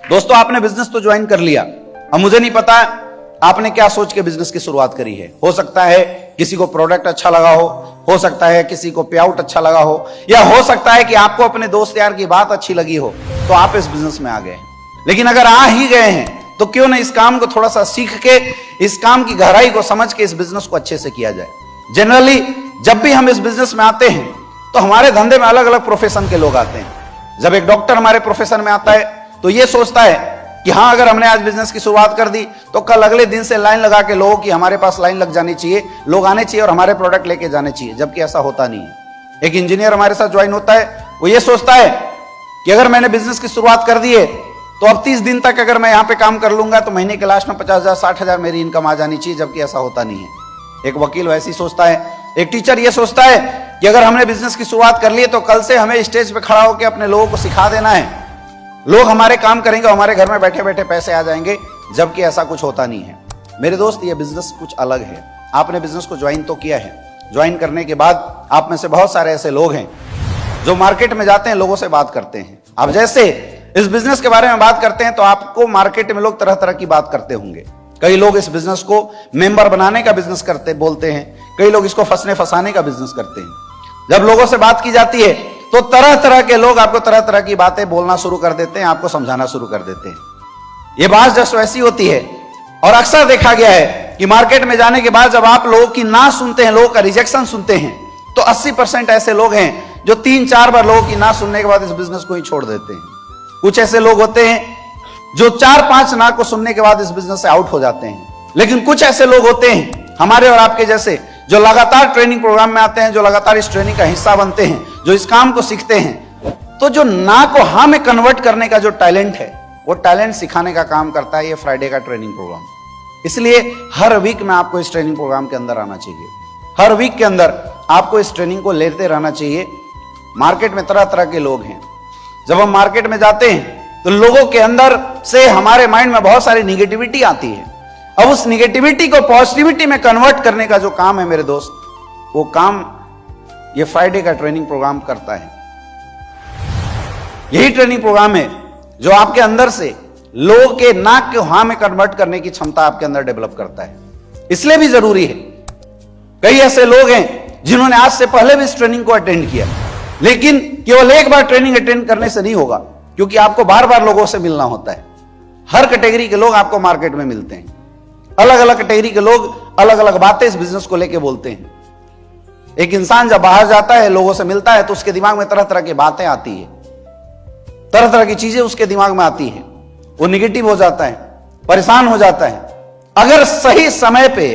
दोस्तों, आपने बिजनेस तो ज्वाइन कर लिया। अब मुझे नहीं पता आपने क्या सोच के बिजनेस की शुरुआत करी है। हो सकता है किसी को प्रोडक्ट अच्छा लगा हो सकता है किसी को पे आउट अच्छा लगा हो, या हो सकता है कि आपको अपने दोस्त यार की बात अच्छी लगी हो तो आप इस बिजनेस में आ गए हैं। लेकिन अगर आ ही गए हैं तो क्यों ना इस काम को थोड़ा सा सीख के, इस काम की गहराई को समझ के इस बिजनेस को अच्छे से किया जाए। जनरली जब भी हम इस बिजनेस में आते हैं तो हमारे धंधे में अलग अलग प्रोफेशन के लोग आते हैं। जब एक डॉक्टर हमारे प्रोफेशन में आता है तो ये सोचता है कि हाँ, अगर हमने आज बिजनेस की शुरुआत कर दी तो कल अगले दिन से लाइन लगा के लोगों की हमारे पास लाइन लग जानी चाहिए, लोग आने चाहिए और हमारे प्रोडक्ट लेके जाने चाहिए, जबकि ऐसा होता नहीं है। एक इंजीनियर हमारे साथ ज्वाइन होता है, वो ये सोचता है कि अगर मैंने बिजनेस की शुरुआत कर दी है तो अब 30 दिन तक अगर मैं यहाँ पे काम कर लूंगा तो महीने के लास्ट में 50,000 60,000 मेरी इनकम आ जानी चाहिए, जबकि ऐसा होता नहीं है। एक वकील वैसे ही सोचता है, एक टीचर ये सोचता है कि अगर हमने बिजनेस की शुरुआत कर ली है तो कल से हमें स्टेज पे खड़ा होकर अपने लोगों को सिखा देना है, लोग हमारे काम करेंगे, हमारे घर में बैठे बैठे पैसे आ जाएंगे, जबकि ऐसा कुछ होता नहीं है। मेरे दोस्त, ये बिजनेस कुछ अलग है। आपने बिजनेस को ज्वाइन तो किया है, ज्वाइन करने के बाद आप में से बहुत सारे ऐसे लोग हैं जो मार्केट में जाते हैं, लोगों से बात करते हैं। आप जैसे इस बिजनेस के बारे में बात करते हैं तो आपको मार्केट में लोग तरह तरह की बात करते होंगे। कई लोग इस बिजनेस को मेंबर बनाने का बिजनेस करते बोलते हैं, कई लोग इसको फंसने फंसाने का बिजनेस करते हैं। जब लोगों से बात की जाती है तो तरह तरह के लोग आपको तरह तरह की बातें बोलना शुरू कर देते हैं, आपको समझाना शुरू कर देते हैं। ये बात जस्ट वैसी होती है और अक्सर देखा गया है कि मार्केट में जाने के बाद जब आप लोगों की ना सुनते हैं, लोगों का रिजेक्शन सुनते हैं, तो 80% ऐसे लोग हैं जो 3-4 बार लोगों की ना सुनने के बाद इस बिजनेस को ही छोड़ देते हैं। कुछ ऐसे लोग होते हैं जो 4-5 ना को सुनने के बाद इस बिजनेस से आउट हो जाते हैं। लेकिन कुछ ऐसे लोग होते हैं हमारे और आपके जैसे जो लगातार ट्रेनिंग प्रोग्राम में आते हैं, जो लगातार इस ट्रेनिंग का हिस्सा बनते हैं, जो इस काम को सीखते हैं। तो जो ना को हाँ में कन्वर्ट करने का जो टैलेंट है, वो टैलेंट सिखाने का काम करता है ये फ्राइडे का ट्रेनिंग प्रोग्राम। इसलिए हर वीक में आपको इस ट्रेनिंग प्रोग्राम के अंदर आना चाहिए। हर वीक के अंदर आपको इस ट्रेनिंग को लेते रहना चाहिए। मार्केट में तरह तरह के लोग हैं। जब हम मार्केट में जाते हैं तो लोगों के अंदर से हमारे माइंड में बहुत सारी निगेटिविटी आती है। अब उस निगेटिविटी को पॉजिटिविटी में कन्वर्ट करने का जो काम है मेरे दोस्त, वो काम ये फ्राइडे का ट्रेनिंग प्रोग्राम करता है। यही ट्रेनिंग प्रोग्राम है जो आपके अंदर से लोगों के नाक के हाँ में कन्वर्ट करने की क्षमता आपके अंदर डेवलप करता है। इसलिए भी जरूरी है। कई ऐसे लोग हैं जिन्होंने आज से पहले भी इस ट्रेनिंग को अटेंड किया, लेकिन केवल एक बार ट्रेनिंग अटेंड करने से नहीं होगा, क्योंकि आपको बार बार लोगों से मिलना होता है। हर कैटेगरी के लोग आपको मार्केट में मिलते हैं। अलग अलग कैटेगरी के लोग अलग अलग बातें इस बिजनेस को लेके बोलते हैं। एक इंसान जब बाहर जाता है, लोगों से मिलता है, तो उसके दिमाग में तरह तरह की बातें आती है, तरह तरह की चीजें उसके दिमाग में आती है। वो निगेटिव हो जाता है, परेशान हो जाता है। अगर सही समय पे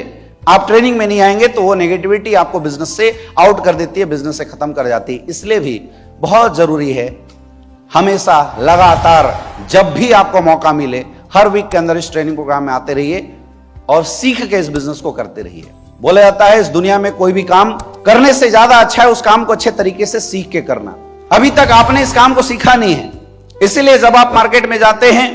आप ट्रेनिंग में नहीं आएंगे तो वो नेगेटिविटी आपको बिजनेस से आउट कर देती है, बिजनेस से खत्म कर जाती है। इसलिए भी बहुत जरूरी है हमेशा लगातार जब भी आपको मौका मिले हर वीक के अंदर इस ट्रेनिंग प्रोग्राम में आते रहिए और सीख के इस बिजनेस को करते रहिए। बोला जाता है इस दुनिया में कोई भी काम करने से ज्यादा अच्छा है उस काम को अच्छे तरीके से सीख के करना। अभी तक आपने इस काम को सीखा नहीं है, इसीलिए जब आप मार्केट में जाते हैं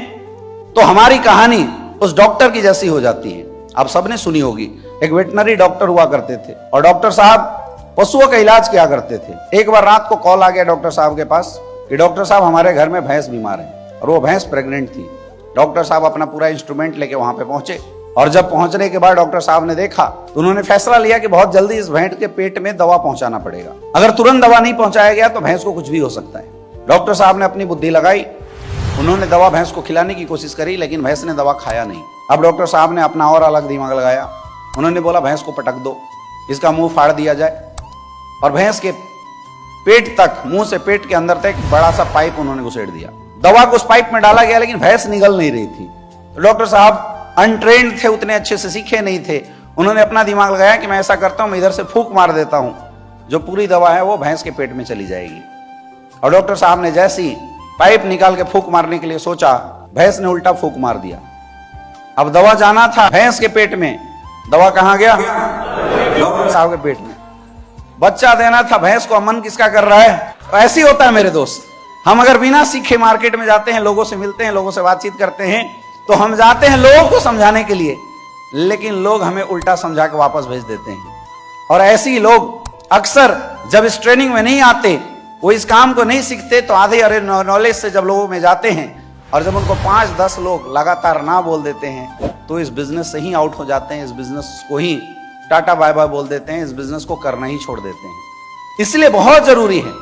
तो हमारी कहानी उस डॉक्टर की जैसी हो जाती है। आप सबने सुनी होगी, एक वेटनरी डॉक्टर हुआ करते थे और डॉक्टर साहब पशुओं का इलाज किया करते थे। एक बार रात को कॉल आ गया डॉक्टर साहब के पास कि डॉक्टर साहब हमारे घर में भैंस बीमार है, और वो भैंस प्रेग्नेंट थी। डॉक्टर साहब अपना पूरा इंस्ट्रूमेंट लेके वहां पे पहुंचे और जब पहुंचने के बाद डॉक्टर साहब ने देखा तो उन्होंने फैसला लिया कि बहुत जल्दी इस भैंस के पेट में दवा पहुंचाना पड़ेगा। अगर तुरंत दवा नहीं पहुंचाया गया तो भैंस को कुछ भी हो सकता है। डॉक्टर साहब ने अपनी बुद्धि लगाई, उन्होंने दवा भैंस को खिलाने की कोशिश करी, लेकिन भैंस ने दवा खाया नहीं। अब डॉक्टर साहब ने अपना और अलग दिमाग लगाया। उन्होंने बोला भैंस को पटक दो, इसका मुंह फाड़ दिया जाए, और भैंस के पेट तक, मुंह से पेट के अंदर तक बड़ा सा पाइप उन्होंने घुसेड़ दिया। दवा को उस पाइप में डाला गया, लेकिन भैंस निगल नहीं रही थी। तो डॉक्टर साहब अनट्रेंड थे, उतने अच्छे से सीखे नहीं थे। उन्होंने अपना दिमाग लगाया कि मैं ऐसा करता हूं, मैं इधर से फूंक मार देता हूं, जो पूरी दवा है वो भैंस के पेट में चली जाएगी। और डॉक्टर साहब ने जैसी पाइप निकाल के फूंक मारने के लिए सोचा, भैंस ने उल्टा फूंक मार दिया। अब दवा जाना था भैंस के पेट में, दवा कहां गया? डॉक्टर साहब के पेट में। बच्चा देना था भैंस को, मन किसका कर रहा है? तो ऐसे ही होता है मेरे दोस्त। हम अगर बिना सीखे मार्केट में जाते हैं, लोगों से मिलते हैं, लोगों से बातचीत करते हैं, तो हम जाते हैं लोगों को समझाने के लिए, लेकिन लोग हमें उल्टा समझा के वापस भेज देते हैं। और ऐसे ही लोग अक्सर जब इस ट्रेनिंग में नहीं आते, वो इस काम को नहीं सीखते, तो आधे अरे नॉलेज से जब लोगों में जाते हैं और जब उनको 5-10 लोग लगातार ना बोल देते हैं तो इस बिजनेस से ही आउट हो जाते हैं, इस बिजनेस को ही टाटा बाय बाय बोल देते हैं, इस बिजनेस को करना ही छोड़ देते हैं। इसलिए बहुत जरूरी है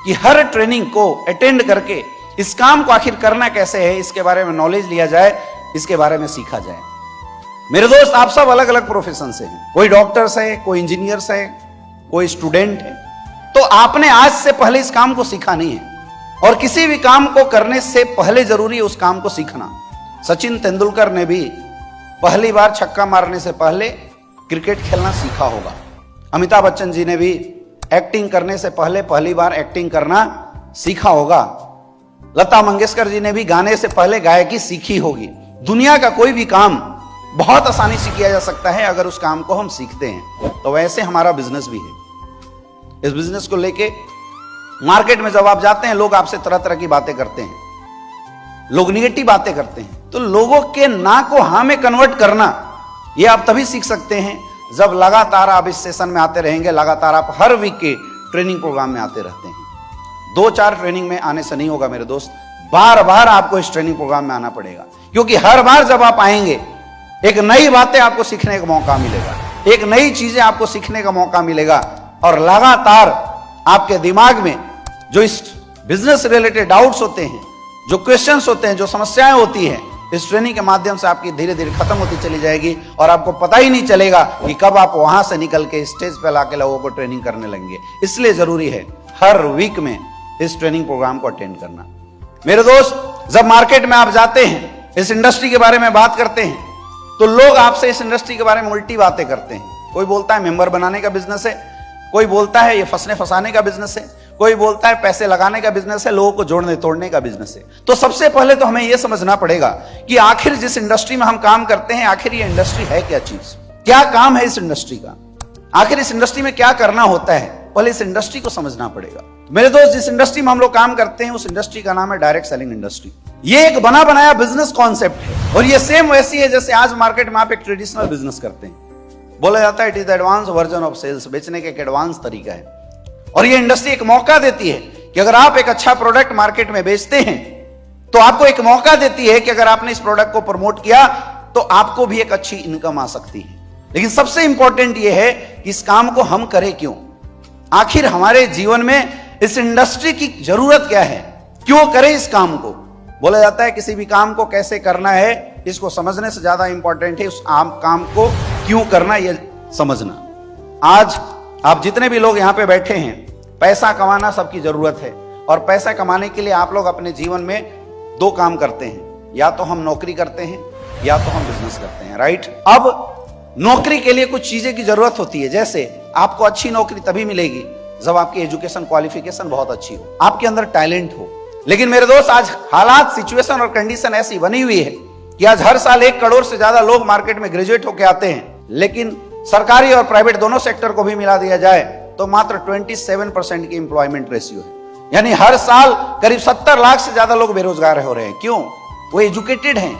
कि हर ट्रेनिंग को अटेंड करके इस काम को आखिर करना कैसे है इसके बारे में नॉलेज लिया जाए, इसके बारे में सीखा जाए। मेरे दोस्त, आप सब अलग अलग प्रोफेशन से हैं, कोई डॉक्टर्स है, कोई इंजीनियर्स है, कोई स्टूडेंट है। तो आपने आज से पहले इस काम को सीखा नहीं है, और किसी भी काम को करने से पहले जरूरी है उस काम को सीखना। सचिन तेंदुलकर ने भी पहली बार छक्का मारने से पहले क्रिकेट खेलना सीखा होगा। अमिताभ बच्चन जी ने भी एक्टिंग करने से पहले पहली बार एक्टिंग करना सीखा होगा। लता मंगेशकर जी ने भी गाने से पहले गायकी सीखी होगी। दुनिया का कोई भी काम बहुत आसानी से किया जा सकता है अगर उस काम को हम सीखते हैं। तो वैसे हमारा बिजनेस भी है। इस बिजनेस को लेके मार्केट में जब आप जाते हैं, लोग आपसे तरह तरह की बातें करते हैं, लोग निगेटिव बातें करते हैं। तो लोगों के ना को हाँ में कन्वर्ट करना, यह आप तभी सीख सकते हैं जब लगातार आप इस सेशन में आते रहेंगे, लगातार आप हर वीक के ट्रेनिंग प्रोग्राम में आते रहते हैं। 2-4 ट्रेनिंग में आने से नहीं होगा मेरे दोस्त, बार बार आपको इस ट्रेनिंग प्रोग्राम में आना पड़ेगा, क्योंकि हर बार जब आप आएंगे एक नई बातें आपको सीखने का मौका मिलेगा, एक नई चीजें आपको सीखने का मौका मिलेगा, और लगातार आपके दिमाग में जो इस बिजनेस रिलेटेड डाउट्स होते हैं, जो क्वेश्चंस होते हैं, जो समस्याएं होती हैं, इस ट्रेनिंग के माध्यम से आपकी धीरे धीरे खत्म होती चली जाएगी, और आपको पता ही नहीं चलेगा कि कब आप वहां से निकल के स्टेज पर लाके लोगों को ट्रेनिंग करने लगेंगे। इसलिए जरूरी है हर वीक में इस ट्रेनिंग प्रोग्राम को अटेंड करना। मेरे दोस्त, जब मार्केट में आप जाते हैं, इस इंडस्ट्री के बारे में बात करते हैं, तो लोग आपसे इस इंडस्ट्री के बारे में उल्टी बातें करते हैं। कोई बोलता है मेंबर बनाने का बिजनेस है, कोई बोलता है ये फंसने फंसाने का बिजनेस है, कोई बोलता है पैसे लगाने का बिजनेस है, लोगों को जोड़ने तोड़ने का बिजनेस है। तो सबसे पहले तो हमें यह समझना पड़ेगा कि आखिर जिस इंडस्ट्री में हम काम करते हैं, आखिर ये इंडस्ट्री है क्या चीज, क्या काम है इस इंडस्ट्री का, आखिर इस इंडस्ट्री में क्या करना होता है, पहले इस इंडस्ट्री को समझना पड़ेगा। मेरे दोस्त, जिस इंडस्ट्री में हम लोग काम करते हैं उस इंडस्ट्री का नाम है डायरेक्ट सेलिंग इंडस्ट्री। ये एक बना बनाया बिजनेस कॉन्सेप्ट है, और ये सेम वैसी है जैसे आज मार्केट में आप एक ट्रेडिशनल बिजनेस करते हैं। बोला जाता है it is the advance version of sales, बेचने का एक एडवांस तरीका है। और ये इंडस्ट्री एक मौका देती है कि अगर आप एक अच्छा प्रोडक्ट मार्केट में बेचते हैं तो आपको एक मौका देती है कि अगर आपने इस प्रोडक्ट को प्रमोट किया तो आपको भी एक अच्छी इनकम आ सकती है। लेकिन सबसे इंपॉर्टेंट यह है कि इस काम को हम करें क्यों, आखिर हमारे जीवन में इस इंडस्ट्री की जरूरत क्या है, क्यों करें इस काम को। बोला जाता है किसी भी काम को कैसे करना है इसको समझने से ज्यादा इंपॉर्टेंट है उस काम को क्यों करना यह समझना। आज आप जितने भी लोग यहां पे बैठे हैं, पैसा कमाना सबकी जरूरत है, और पैसा कमाने के लिए आप लोग अपने जीवन में 2 काम करते हैं, या तो हम नौकरी करते हैं या तो हम बिजनेस करते हैं, राइट। अब नौकरी के लिए कुछ चीजें की जरूरत होती है, जैसे आपको अच्छी नौकरी तभी मिलेगी जब आपकी एजुकेशन क्वालिफिकेशन बहुत अच्छी हो, आपके अंदर टैलेंट हो। लेकिन मेरे दोस्त, आज हालात, सिचुएशन और कंडीशन ऐसी बनी हुई है कि आज हर साल 1 करोड़ से ज्यादा लोग मार्केट में ग्रेजुएट होकर आते हैं, लेकिन सरकारी और प्राइवेट दोनों सेक्टर को भी मिला दिया जाए तो मात्र 27% की एम्प्लॉयमेंट रेशियो है। यानी हर साल करीब 70 लाख से ज्यादा लोग बेरोजगार हो रहे हैं। क्यों? वो एजुकेटेड हैं,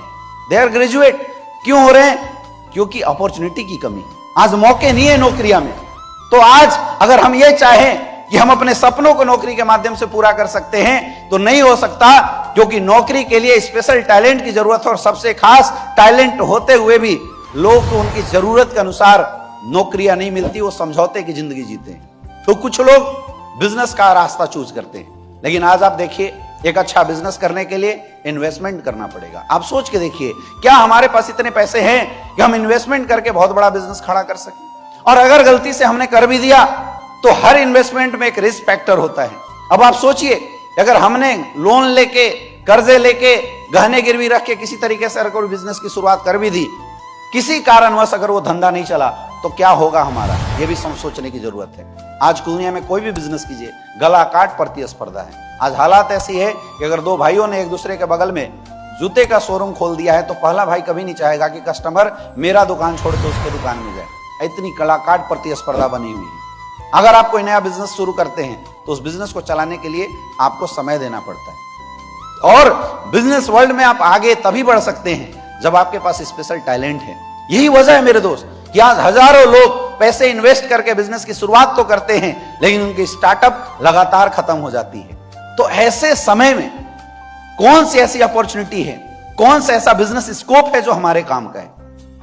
दे आर ग्रेजुएट। क्यों हो रहे हैं? क्योंकि अपॉर्चुनिटी की कमी, आज मौके नहीं है नौकरियां में। तो आज अगर हम ये चाहें कि हम अपने सपनों को नौकरी के माध्यम से पूरा कर सकते हैं तो नहीं हो सकता, क्योंकि नौकरी के लिए स्पेशल टैलेंट की जरूरत है, और सबसे खास टैलेंट होते हुए भी लोग को उनकी जरूरत के अनुसार नौकरियां नहीं मिलती, वो समझौते की जिंदगी जीते हैं। तो कुछ लोग बिजनेस का रास्ता चूज करते हैं, लेकिन आज आप देखिए एक अच्छा बिजनेस करने के लिए इन्वेस्टमेंट करना पड़ेगा। आप सोच के देखिए, क्या हमारे पास इतने पैसे हैं कि हम इन्वेस्टमेंट करके बहुत बड़ा बिजनेस खड़ा कर सकें? और अगर गलती से हमने कर भी दिया तो हर इन्वेस्टमेंट में एक रिस्क फैक्टर होता है। अब आप सोचिए, अगर हमने लोन लेके, कर्जे लेके, गहने गिरवी रख के किसी तरीके से अगर कोई बिजनेस की शुरुआत कर भी दी, किसी कारणवश अगर वो धंधा नहीं चला तो क्या होगा हमारा, ये भी सोचने की जरूरत है। आज दुनिया में कोई भी बिजनेस कीजिए, गला काट प्रतिस्पर्धा है। आज हालात ऐसी है कि अगर 2 भाइयों ने एक दूसरे के बगल में जूते का शोरूम खोल दिया है तो पहला भाई कभी नहीं चाहेगा कि कस्टमर मेरा दुकान छोड़ के उसके दुकान में जाए। इतनी कला काट प्रतिस्पर्धा बनी हुई है। अगर आप कोई नया बिजनेस शुरू करते हैं तो उस बिजनेस को चलाने के लिए आपको समय देना पड़ता है, और बिजनेस वर्ल्ड में आप आगे तभी बढ़ सकते हैं जब आपके पास स्पेशल टैलेंट है। यही वजह है मेरे दोस्त कि आज हजारों लोग पैसे इन्वेस्ट करके बिजनेस की शुरुआत तो करते हैं, लेकिन उनकी स्टार्टअप लगातार खत्म हो जाती है। तो ऐसे समय में कौन सी ऐसी अपॉर्चुनिटी है, कौन सा ऐसा बिजनेस स्कोप है जो हमारे काम का है।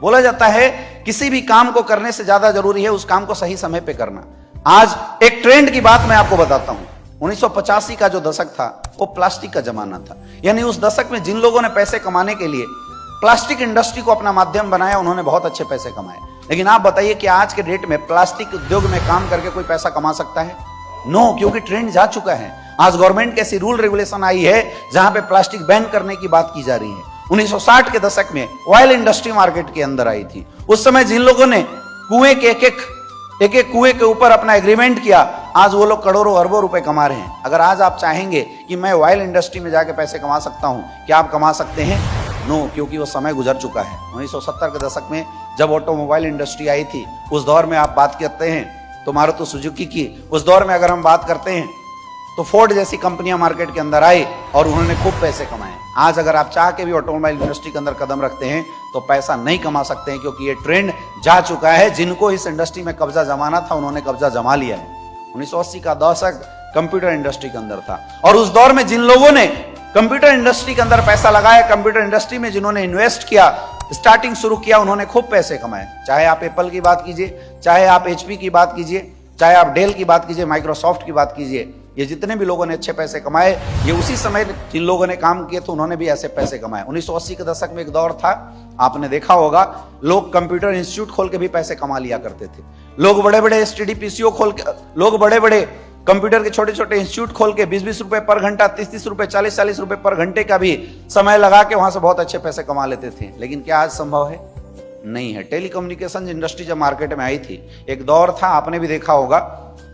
बोला जाता है किसी भी काम को करने से ज्यादा जरूरी है उस काम को सही समय पे करना। आज एक ट्रेंड की बात मैं आपको बताता हूं। 1985 का जो दशक था वो प्लास्टिक का जमाना था। यानी उस दशक में जिन लोगों ने पैसे कमाने के लिए प्लास्टिक इंडस्ट्री को अपना माध्यम बनाया उन्होंने बहुत अच्छे पैसे कमाए। लेकिन आप बताइए कि आज के डेट में प्लास्टिक उद्योग में काम करके कोई पैसा कमा सकता है? नो, क्योंकि ट्रेंड जा चुका है। आज गवर्नमेंट की ऐसी रूल रेगुलेशन आई है जहां पे प्लास्टिक बैन करने की बात की जा रही है। 1960 के दशक में ऑयल इंडस्ट्री मार्केट के अंदर आई थी। उस समय जिन लोगों ने कुएं के एक कुएं के ऊपर अपना एग्रीमेंट किया, आज वो लोग करोड़ों अरबों रुपए कमा रहे हैं। अगर आज आप चाहेंगे कि मैं ऑयल इंडस्ट्री में जाके पैसे कमा सकता हूं, क्या आप कमा सकते हैं? नो, क्योंकि वो समय गुजर चुका है। 1970 के दशक में जब ऑटोमोबाइल इंडस्ट्री आई थी, उस दौर में आप बात करते हैं तो मारुति सुजुकी की, उस दौर में अगर हम बात करते हैं तो फोर्ड जैसी कंपनियां मार्केट के अंदर आई और उन्होंने खूब पैसे कमाए। आज अगर आप चाह के भी ऑटोमोबाइल इंडस्ट्री के अंदर कदम रखते हैं तो पैसा नहीं कमा सकते हैं, क्योंकि ये ट्रेंड जा चुका है। जिनको इस इंडस्ट्री में कब्जा जमाना था उन्होंने कब्जा जमा लिया है। 1980 का दशक कंप्यूटर इंडस्ट्री के अंदर था और उस दौर में जिन लोगों ने कंप्यूटर इंडस्ट्री के अंदर पैसा लगाया, कंप्यूटर इंडस्ट्री में जिन्होंने इन्वेस्ट किया, स्टार्टिंग शुरू किया, उन्होंने खूब पैसे कमाए। चाहे आप एप्पल की बात कीजिए, चाहे आप HP की बात कीजिए, चाहे आप डेल की बात कीजिए, माइक्रोसॉफ्ट की बात कीजिए, ये जितने भी लोगों ने अच्छे पैसे कमाए, ये उसी समय जिन लोगों ने काम किए तो उन्होंने भी ऐसे पैसे कमाए। 1980 के दशक में एक दौर था, आपने देखा होगा, लोग कंप्यूटर इंस्टीट्यूट खोल के भी पैसे कमा लिया करते थे। लोग बड़े बड़े STD PCO खोल के, लोग बड़े बड़े कंप्यूटर के छोटे छोटे इंस्टीट्यूट खोल के 20-20 रुपए पर घंटा, 30-30 रुपए, 40-40 रुपए पर घंटे का भी समय लगा के वहां से बहुत अच्छे पैसे कमा लेते थे। लेकिन क्या आज संभव है? नहीं है। टेलीकम्युनिकेशन इंडस्ट्री जब मार्केट में आई थी, एक दौर था, आपने भी देखा होगा,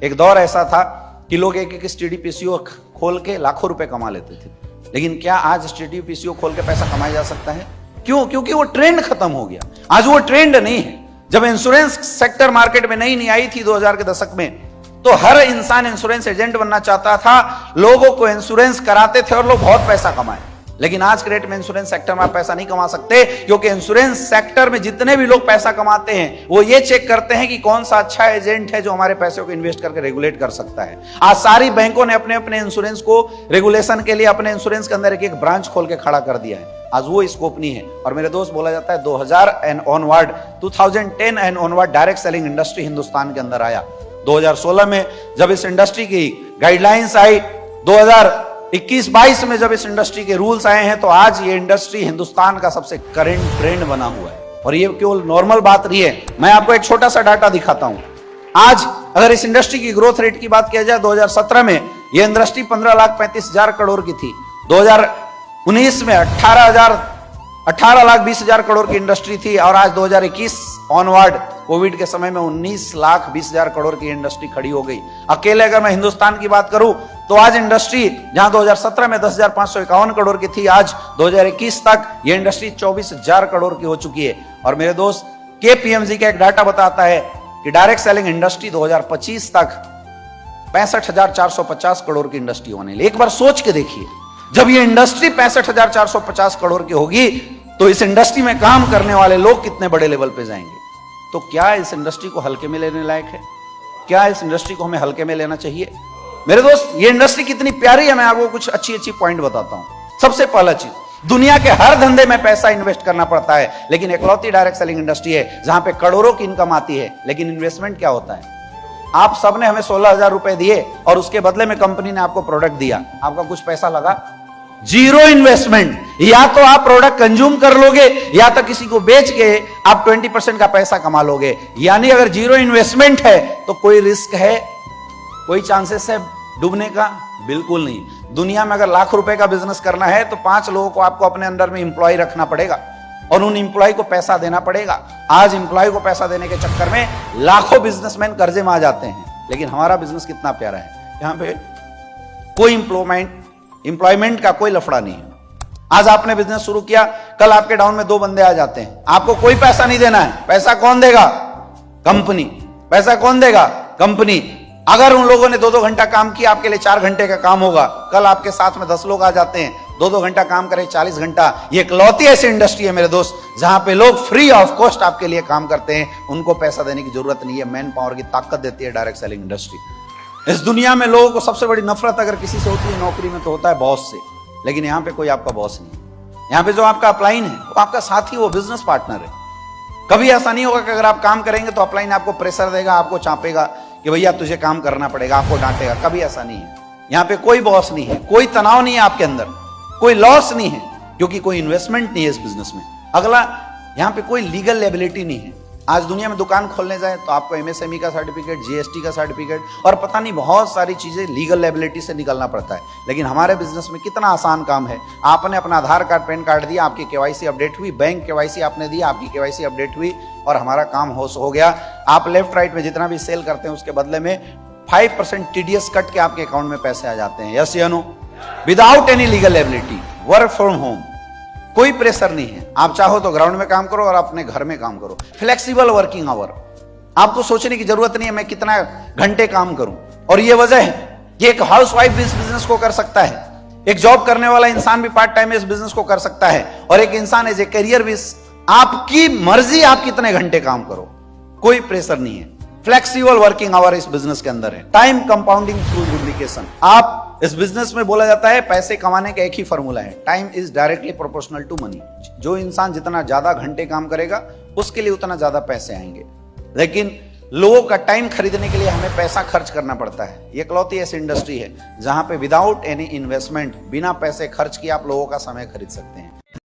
एक दौर ऐसा था कि लोग एक STD PCO खोल के लाखों रुपए कमा लेते थे। लेकिन क्या आज STD PCO खोल के पैसा कमाया जा सकता है? क्यों? क्योंकि वो ट्रेंड खत्म हो गया। आज वो ट्रेंड नहीं है। जब इंश्योरेंस सेक्टर मार्केट में नई आई थी 2000 के दशक में, तो हर इंसान इंश्योरेंस एजेंट बनना चाहता था, लोगों को इंश्योरेंस कराते थे और लोग बहुत पैसा कमाए। लेकिन आज के रेट में इंश्योरेंस सेक्टर में आप पैसा नहीं कमा सकते, क्योंकि इंश्योरेंस सेक्टर में जितने भी लोग पैसा कमाते हैं वो ये चेक करते हैं कि कौन सा अच्छा एजेंट है जो हमारे पैसे को इन्वेस्ट करके रेगुलेट कर सकता है। आज सारी बैंकों ने अपने अपने इंश्योरेंस को रेगुलेशन के लिए अपने इंश्योरेंस के अंदर एक ब्रांच खोल के खड़ा कर दिया है। आज वो स्कोप नहीं है। और मेरे दोस्त, बोला जाता है 2000 and onward, 2010 and onward direct selling industry Hindustan के अंदर आया। 2016 में जब इस इंडस्ट्री की गाइडलाइंस आई, 2021-22 में जब इस इंडस्ट्री के रूल्स आए हैं, तो आज ये इंडस्ट्री हिंदुस्तान का सबसे करंट ट्रेंड बना हुआ है। और ये केवल नॉर्मल बात नहीं है। मैं आपको एक छोटा सा डाटा दिखाता हूं। आज अगर इस इंडस्ट्री की ग्रोथ रेट की बात किया जाए, 2017 में ये इंडस्ट्री 15,35,000 करोड़ की थी। 2019 में 18,20,000 करोड़ की इंडस्ट्री थी। और आज 2021 ऑनवर्ड कोविड के समय में 19,20,000 करोड़ की इंडस्ट्री खड़ी हो गई। अकेले अगर मैं हिंदुस्तान की बात करूं तो आज इंडस्ट्री जहां 2017 में 10,551 करोड़ की थी, आज 2021 तक ये इंडस्ट्री 24,000 करोड़ की हो चुकी है। और मेरे दोस्त, KPMG का एक डाटा बताता है कि डायरेक्ट सेलिंग इंडस्ट्री 2025 तक 65,450 करोड़ की इंडस्ट्री होने लगी। एक बार सोच के देखिए, जब ये इंडस्ट्री 65,450 करोड़ की होगी तो इस इंडस्ट्री में काम करने वाले लोग कितने बड़े लेवल पे जाएंगे। तो क्या इस इंडस्ट्री को हल्के में लेने लायक है? क्या इस इंडस्ट्री को हमें हल्के में लेना चाहिए? मेरे दोस्त, ये इंडस्ट्री कितनी प्यारी है, मैं आपको कुछ अच्छी अच्छी पॉइंट बताता हूं। सबसे पहला चीज, दुनिया के हर धंधे में पैसा इन्वेस्ट करना पड़ता है, लेकिन इकलौती डायरेक्ट सेलिंग इंडस्ट्री है जहां पे करोड़ों की इनकम आती है। लेकिन इन्वेस्टमेंट क्या होता है? आप सबने हमें 16,000 रुपए दिए और उसके बदले में कंपनी ने आपको प्रोडक्ट दिया, आपका कुछ पैसा लगा? Zero investment. या तो आप प्रोडक्ट कंज्यूम कर लोगे या तो किसी को बेच के आप 20% का पैसा कमा लोगे। यानी अगर जीरो इन्वेस्टमेंट है तो कोई रिस्क है, कोई चांसेस है डूबने का? बिल्कुल नहीं। दुनिया में अगर लाख रुपए का बिजनेस करना है तो 5 लोगों को आपको अपने अंडर में इंप्लॉय रखना पड़ेगा और उन इंप्लॉय को पैसा देना पड़ेगा। आज इंप्लॉय को पैसा देने के चक्कर में लाखों बिजनेसमैन कर्जे में आ जाते हैं। लेकिन हमारा बिजनेस कितना प्यारा है, यहां पे कोई इंप्लॉयमेंट का कोई लफड़ा नहीं है। आज आपने बिजनेस शुरू किया, कल आपके डाउन में 2 बंदे आ जाते हैं, आपको कोई पैसा नहीं देना है। पैसा कौन देगा? कंपनी। पैसा कौन देगा? कंपनी। अगर उन लोगों ने 2-2 घंटा काम किया, आपके लिए 4 घंटे का काम होगा। कल आपके साथ में 10 लोग आ जाते हैं, 2-2 घंटा काम करें, 40 घंटा। ये इकलौती ऐसी इंडस्ट्री है मेरे दोस्त जहां पे लोग फ्री ऑफ कॉस्ट आपके लिए काम करते हैं, उनको पैसा देने की जरूरत नहीं है। मैन पावर की ताकत देती है डायरेक्ट सेलिंग इंडस्ट्री। इस दुनिया में लोगों को सबसे बड़ी नफरत अगर किसी से होती है नौकरी में तो होता है बॉस से। लेकिन यहां पे कोई आपका बॉस नहीं है। यहां पे जो आपका अपलाइन है वो आपका साथी, वो बिजनेस पार्टनर है। कभी ऐसा नहीं होगा कि अगर आप काम करेंगे तो अपलाइन आपको प्रेशर देगा, आपको चापेगा कि भैया तुझे काम करना पड़ेगा, आपको डांटेगा। कभी ऐसा नहीं है। यहां पे कोई बॉस नहीं है, कोई तनाव नहीं है आपके अंदर, कोई लॉस नहीं है, क्योंकि कोई इन्वेस्टमेंट नहीं है इस बिजनेस में। अगला, यहां पे कोई लीगल लेबिलिटी नहीं है। आज दुनिया में दुकान खोलने जाए तो आपको एमएसएमई का सर्टिफिकेट, जीएसटी का सर्टिफिकेट और पता नहीं बहुत सारी चीजें लीगल लेबिलिटी से निकलना पड़ता है। लेकिन हमारे बिजनेस में कितना आसान काम है। आपने अपना आधार कार्ड, पैन कार्ड दिया, आपकी केवाईसी अपडेट हुई, बैंक केवाईसी आपने दी, आपकी केवाईसी अपडेट हुई और हमारा काम हो गया। आप लेफ्ट राइट में जितना भी सेल करते हैं उसके बदले में 5% टीडीएस कट के आपके अकाउंट में पैसे आ जाते हैं। यस या no? Without any legal liability, work from home, कोई प्रेशर नहीं है। आप चाहो तो ग्राउंड में काम करो और अपने घर में काम करो। फ्लेक्सिबल वर्किंग आवर, आपको सोचने की जरूरत नहीं है मैं कितना घंटे काम करूं। और ये वजह है कि एक हाउसवाइफ भी इस बिजनेस को कर सकता है, एक जॉब करने वाला इंसान भी पार्ट टाइम इस बिजनेस को कर सकता है, और एक इंसान एज ए करियर भी। आपकी मर्जी आप कितने घंटे काम करो, कोई प्रेशर नहीं है। फ्लेक्सिबल वर्किंग आवर इस बिजनेस के अंदर है। Time compounding through duplication. आप इस बिजनेस में बोला जाता है पैसे कमाने का एक ही फॉर्मूला है, time is directly proportional to money. जो इंसान जितना ज्यादा घंटे काम करेगा उसके लिए उतना ज्यादा पैसे आएंगे। लेकिन लोगों का टाइम खरीदने के लिए हमें पैसा खर्च करना पड़ता है। ये इकलौती ऐसी इंडस्ट्री है जहां पे विदाउट एनी इन्वेस्टमेंट, बिना पैसे खर्च किए आप लोगों का समय खरीद सकते हैं।